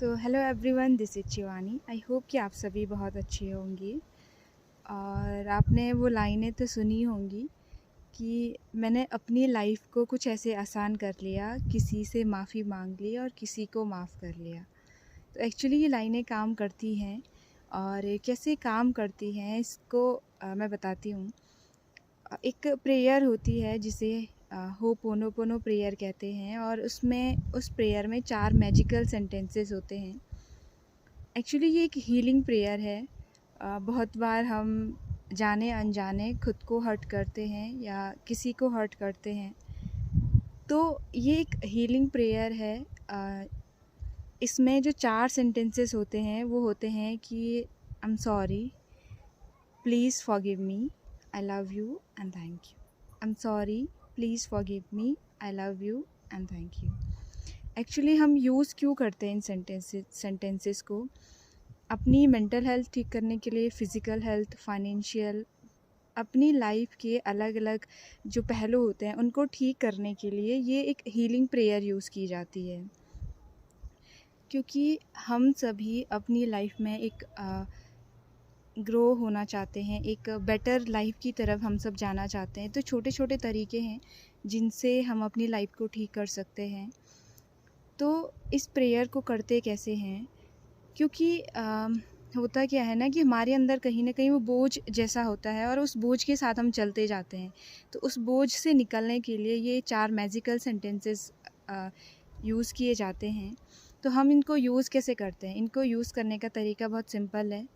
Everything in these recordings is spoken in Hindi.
So hello everyone, this is Shivani. I hope कि आप सभी बहुत अच्छे होंगे। और आपने वो लाइनें तो सुनी होंगी कि मैंने अपनी लाइफ को कुछ ऐसे आसान कर लिया, किसी से माफ़ी मांग ली और किसी को माफ़ कर लिया। तो एक्चुअली ये लाइनें काम करती हैं, और कैसे काम करती हैं इसको मैं बताती हूँ। एक प्रेयर होती है जिसे होपोनोपोनो प्रेयर कहते हैं, और उस प्रेयर में 4 मैजिकल सेंटेंसेस होते हैं। एक्चुअली ये एक हीलिंग प्रेयर है। बहुत बार हम जाने अनजाने खुद को हर्ट करते हैं या किसी को हर्ट करते हैं, तो ये एक हीलिंग प्रेयर है। इसमें जो 4 सेंटेंसेस होते हैं वो होते हैं कि I am sorry, please forgive me, I love you and thank you. I am sorry, please forgive me, I love you and thank you. Actually हम यूज़ क्यों करते हैं इन सेंटेंसेस को? अपनी मेंटल हेल्थ ठीक करने के लिए, फ़िज़िकल हेल्थ, फाइनेंशियल, अपनी लाइफ के अलग अलग जो पहलू होते हैं उनको ठीक करने के लिए ये एक हीलिंग प्रेयर यूज़ की जाती है। क्योंकि हम सभी अपनी लाइफ में एक ग्रो होना चाहते हैं, एक बेटर लाइफ की तरफ हम सब जाना चाहते हैं। तो छोटे छोटे तरीके हैं जिनसे हम अपनी लाइफ को ठीक कर सकते हैं। तो इस प्रेयर को करते कैसे हैं? क्योंकि होता क्या है ना कि हमारे अंदर कहीं ना कहीं वो बोझ जैसा होता है, और उस बोझ के साथ हम चलते जाते हैं। तो उस बोझ से निकलने के लिए ये 4 मैजिकल सेंटेंसेस यूज़ किए जाते हैं। तो हम इनको यूज़ कैसे करते हैं? इनको यूज़ करने का तरीका बहुत सिंपल है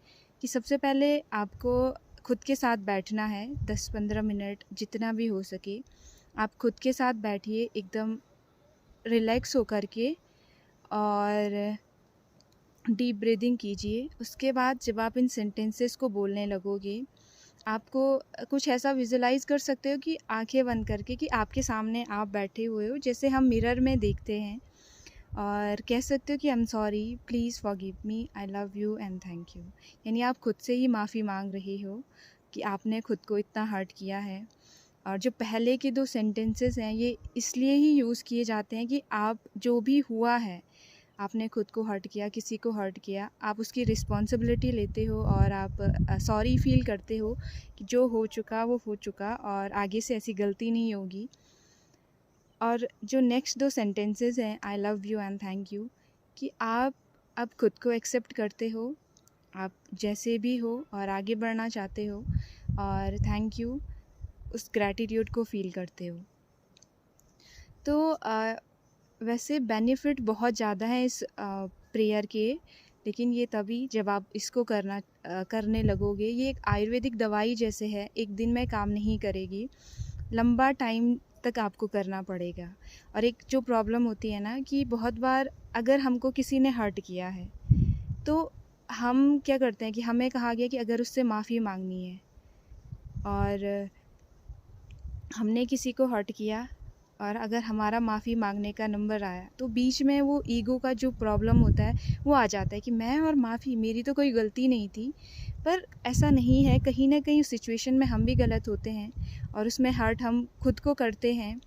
कि सबसे पहले आपको खुद के साथ बैठना है। 10-15 मिनट जितना भी हो सके आप खुद के साथ बैठिए, एकदम रिलैक्स होकर के, और डीप ब्रीदिंग कीजिए। उसके बाद जब आप इन सेंटेंसेस को बोलने लगोगे, आपको कुछ ऐसा विजुलाइज़ कर सकते हो कि आंखें बंद करके कि आपके सामने आप बैठे हुए हो, जैसे हम मिरर में देखते हैं, और कह सकते हो कि I am sorry, please forgive me, I love you and thank you. यानी आप खुद से ही माफ़ी मांग रहे हो कि आपने खुद को इतना हर्ट किया है। और जो पहले के 2 सेंटेंसेस हैं ये इसलिए ही यूज़ किए जाते हैं कि आप जो भी हुआ है, आपने खुद को हर्ट किया, किसी को हर्ट किया, आप उसकी रिस्पॉन्सिबिलिटी लेते हो और आप सॉरी फील करते हो कि जो हो चुका वो हो चुका और आगे से ऐसी गलती नहीं होगी। और जो नेक्स्ट 2 सेंटेंसेस हैं, I love you and thank you, कि आप अब खुद को एक्सेप्ट करते हो, आप जैसे भी हो और आगे बढ़ना चाहते हो, और थैंक यू, उस ग्रैटिट्यूड को फ़ील करते हो। तो वैसे बेनिफिट बहुत ज़्यादा है इस प्रेयर के, लेकिन ये तभी जब आप इसको करने लगोगे। ये एक आयुर्वेदिक दवाई जैसे है, एक दिन में काम नहीं करेगी, लंबा टाइम तक आपको करना पड़ेगा। और एक जो प्रॉब्लम होती है ना कि बहुत बार अगर हमको किसी ने हर्ट किया है, तो हम क्या करते हैं कि हमें कहा गया कि अगर उससे माफ़ी मांगनी है, और हमने किसी को हर्ट किया, और अगर हमारा माफ़ी मांगने का नंबर आया, तो बीच में वो ईगो का जो प्रॉब्लम होता है वो आ जाता है कि मैं और माफ़ी, मेरी तो कोई गलती नहीं थी। पर ऐसा नहीं है, कहीं ना कहीं उस सिचुएशन में हम भी गलत होते हैं, और उसमें हर्ट हम खुद को करते हैं,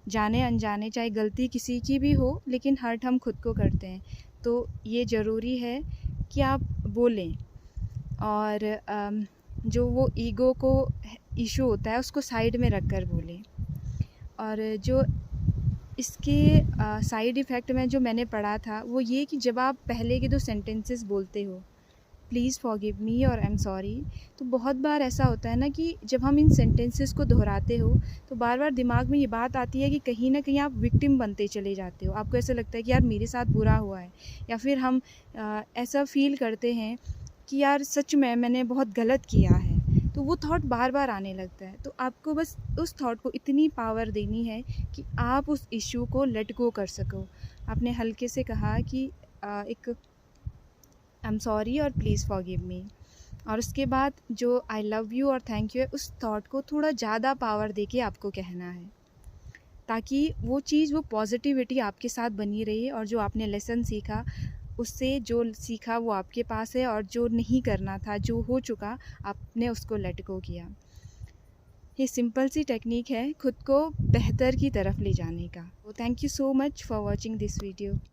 जाने अनजाने, चाहे गलती किसी की भी हो, लेकिन हर्ट हम खुद को करते हैं। तो ये ज़रूरी है कि आप बोलें, और जो वो ईगो को इशू होता है उसको साइड में रख कर बोलें। और जो इसके साइड इफ़ेक्ट में जो मैंने पढ़ा था वो ये कि जब आप पहले के 2 सेंटेंसेस बोलते हो, प्लीज़ फॉरगिव मी और आई एम सॉरी, तो बहुत बार ऐसा होता है ना कि जब हम इन सेंटेंसेस को दोहराते हो तो बार बार दिमाग में ये बात आती है कि कहीं ना कहीं आप विक्टिम बनते चले जाते हो। आपको ऐसा लगता है कि यार मेरे साथ बुरा हुआ है, या फिर हम ऐसा फील करते हैं कि यार सच में मैंने बहुत गलत किया है। तो वो थॉट बार बार आने लगता है। तो आपको बस उस थॉट को इतनी पावर देनी है कि आप उस इशू को लेट गो कर सको। आपने हल्के से कहा कि एक आई एम सॉरी और प्लीज़ फॉरगिव मी, और उसके बाद जो आई लव यू और थैंक यू है, उस थॉट को थोड़ा ज़्यादा पावर दे के आपको कहना है, ताकि वो चीज़, वो पॉजिटिविटी आपके साथ बनी रहे, और जो आपने लेसन सीखा उससे जो सीखा वो आपके पास है, और जो नहीं करना था, जो हो चुका, आपने उसको लेट गो किया। ये सिंपल सी टेक्निक है खुद को बेहतर की तरफ ले जाने का। तो thank you so much for watching this video.